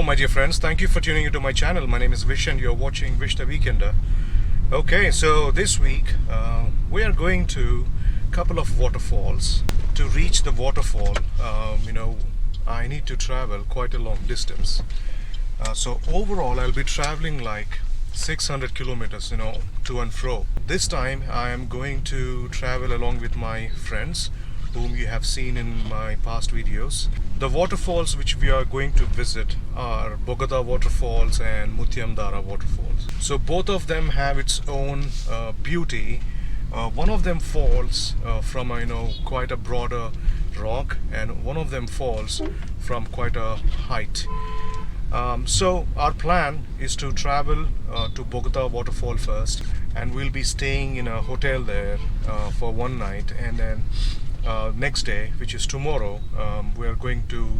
Hello my dear friends, thank you for tuning into my channel. My name is Vish and you're watching Vish the Weekender. Okay, so this week we are going to a couple of waterfalls. To reach the waterfall, I need to travel quite a long distance. So overall I'll be traveling like 600 kilometers, to and fro. This time I am going to travel along with my friends whom you have seen in my past videos. The waterfalls which we are going to visit are Bogatha Waterfalls and Mutyamdara Waterfalls. So both of them have its own beauty. One of them falls from quite a broader rock, and one of them falls from quite a height. So our plan is to travel to Bogatha Waterfall first, and we'll be staying in a hotel there for one night, and then next day, which is tomorrow, we are going to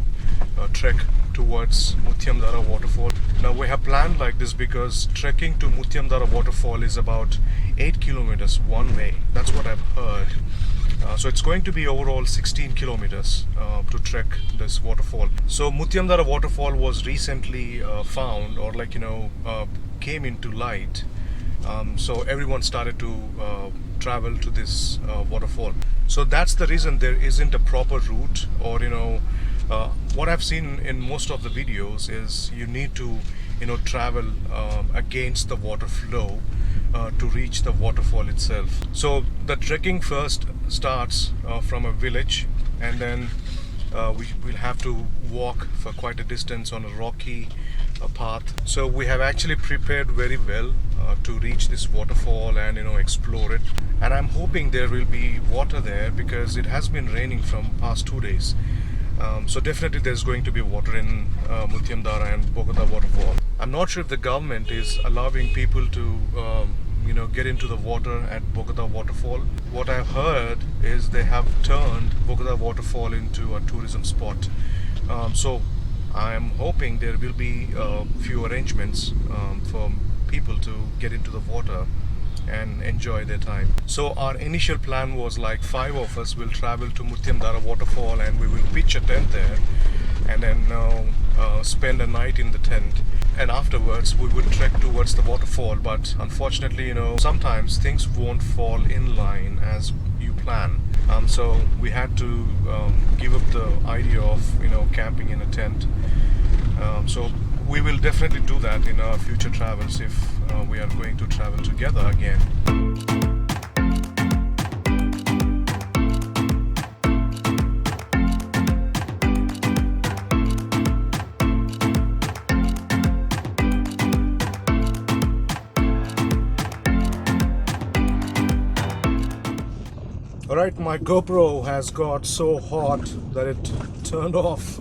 trek towards Mutyamdara Waterfall. Now we have planned like this because trekking to Mutyamdara Waterfall is about 8 kilometers one way. That's what I've heard. So it's going to be overall 16 kilometers to trek this waterfall. So Mutyamdara Waterfall was recently found, or came into light. So everyone started to travel to this waterfall. So that's the reason there isn't a proper route, or what I've seen in most of the videos is you need to travel against the water flow to reach the waterfall itself. So the trekking first starts from a village, and then we will have to walk for quite a distance on a rocky path. So we have actually prepared very well to reach this waterfall and explore it. And I'm hoping there will be water there because it has been raining from past 2 days. So definitely there's going to be water in Mutyamdara and Bogatha Waterfall. I'm not sure if the government is allowing people to get into the water at Bogatha Waterfall. What I've heard is they have turned Bogatha Waterfall into a tourism spot. So I'm hoping there will be a few arrangements for people to get into the water and enjoy their time. So our initial plan was like 5 of us will travel to Mutyamdara Waterfall, and we will pitch a tent there and then spend a night in the tent, and afterwards we would trek towards the waterfall. But unfortunately, sometimes things won't fall in line as you plan. So we had to give up the idea of camping in a tent. So we will definitely do that in our future travels if we are going to travel together again. Alright, my GoPro has got so hot that it turned off.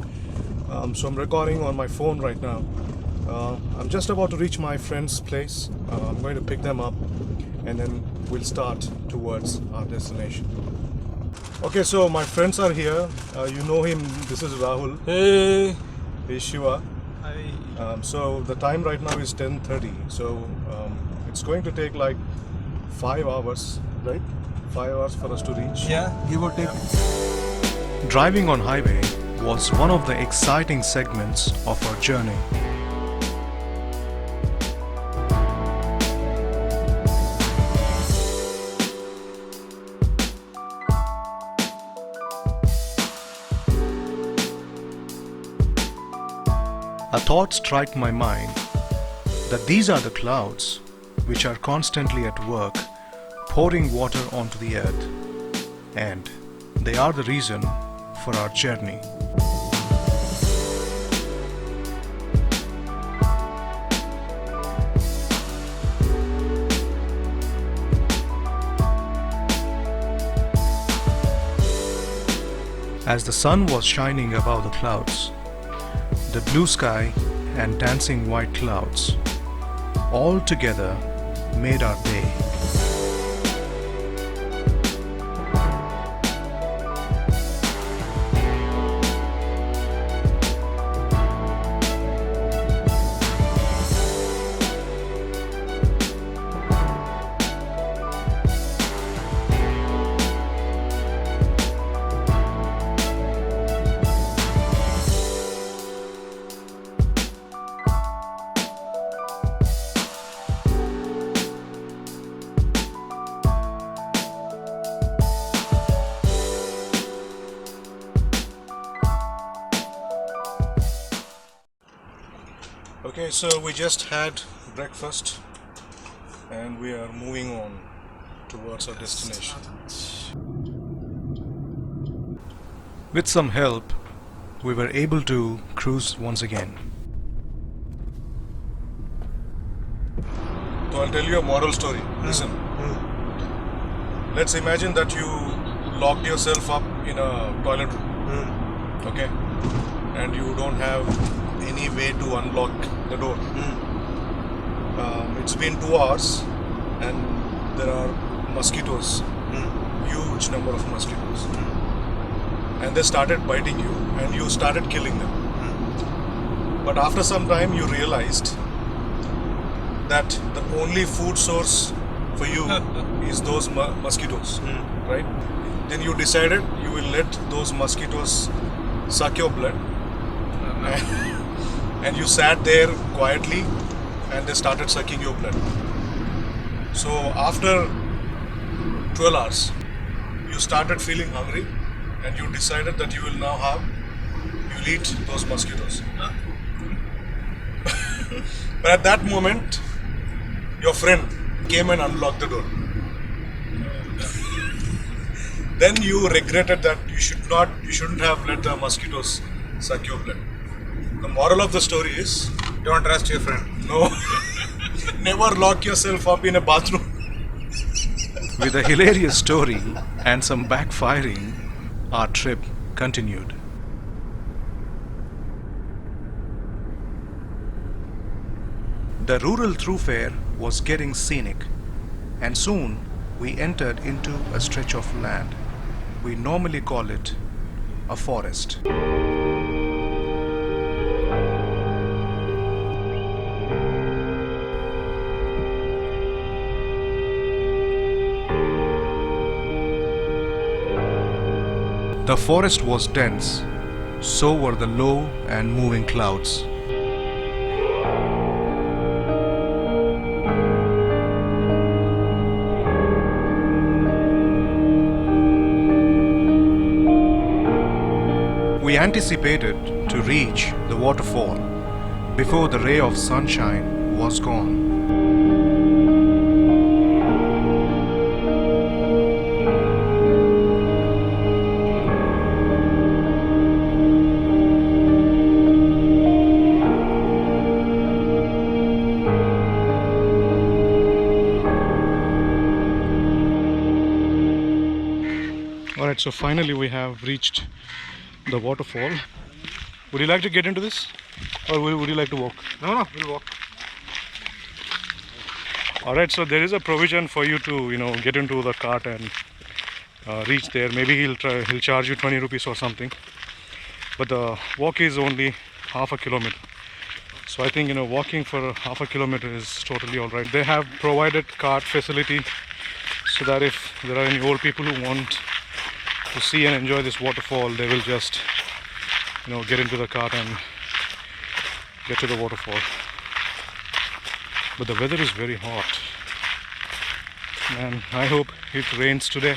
So I'm recording on my phone right now. I'm just about to reach my friend's place. I'm going to pick them up, and then we'll start towards our destination. Okay, so my friends are here. You know him. This is Rahul. Hey. He's Shiva. Hi. So the time right now is 10:30. So it's going to take like 5 hours, right? 5 hours for us to reach. Yeah, give or take. Driving on highway was one of the exciting segments of our journey. A thought struck my mind that these are the clouds which are constantly at work pouring water onto the earth, and they are the reason for our journey. As the sun was shining above the clouds, the blue sky and dancing white clouds all together made our day. Okay, so we just had breakfast and we are moving on towards our destination. With some help, we were able to cruise once again. So I'll tell you a moral story. Listen. Let's imagine that you locked yourself up in a toilet room. Okay? And you don't have any way to unlock the door. It's been 2 hours and there are mosquitoes. Huge number of mosquitoes. And they started biting you and you started killing them. But after some time you realized that the only food source for you is those mosquitoes, right? Then you decided you will let those mosquitoes suck your blood. And you sat there quietly and they started sucking your blood. So after 12 hours, you started feeling hungry and you decided that you will now you'll eat those mosquitoes. But at that moment, your friend came and unlocked the door. Then you regretted that you shouldn't have let the mosquitoes suck your blood. The moral of the story is, Don't trust your friend. no, never lock yourself up in a bathroom. With a hilarious story and some backfiring, our trip continued. The rural thoroughfare was getting scenic, and soon we entered into a stretch of land. We normally call it a forest. The forest was dense, so were the low and moving clouds. We anticipated to reach the waterfall before the ray of sunshine was gone. Alright, so finally we have reached the waterfall. Would you like to get into this? Or would you like to walk? No, we'll walk. Alright, so there is a provision for you to, get into the cart and reach there. Maybe he'll charge you 20 rupees or something. But the walk is only half a kilometer. So I think, walking for half a kilometer is totally alright. They have provided cart facility so that if there are any old people who want to see and enjoy this waterfall, they will just get into the cart and get to the waterfall. But the weather is very hot, and I hope it rains today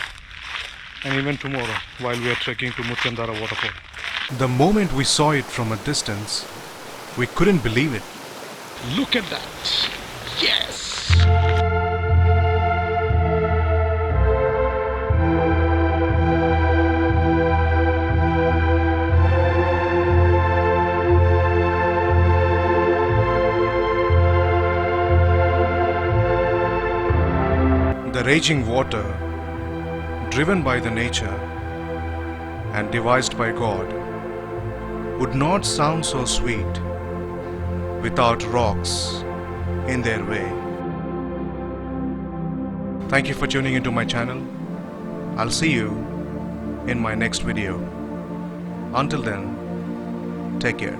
and even tomorrow while we are trekking to Mutyandara waterfall. The moment we saw it from a distance, we couldn't believe it. Look at that! Yes! The raging water, driven by the nature and devised by God, would not sound so sweet without rocks in their way. Thank you for tuning into my channel. I'll see you in my next video. Until then, take care.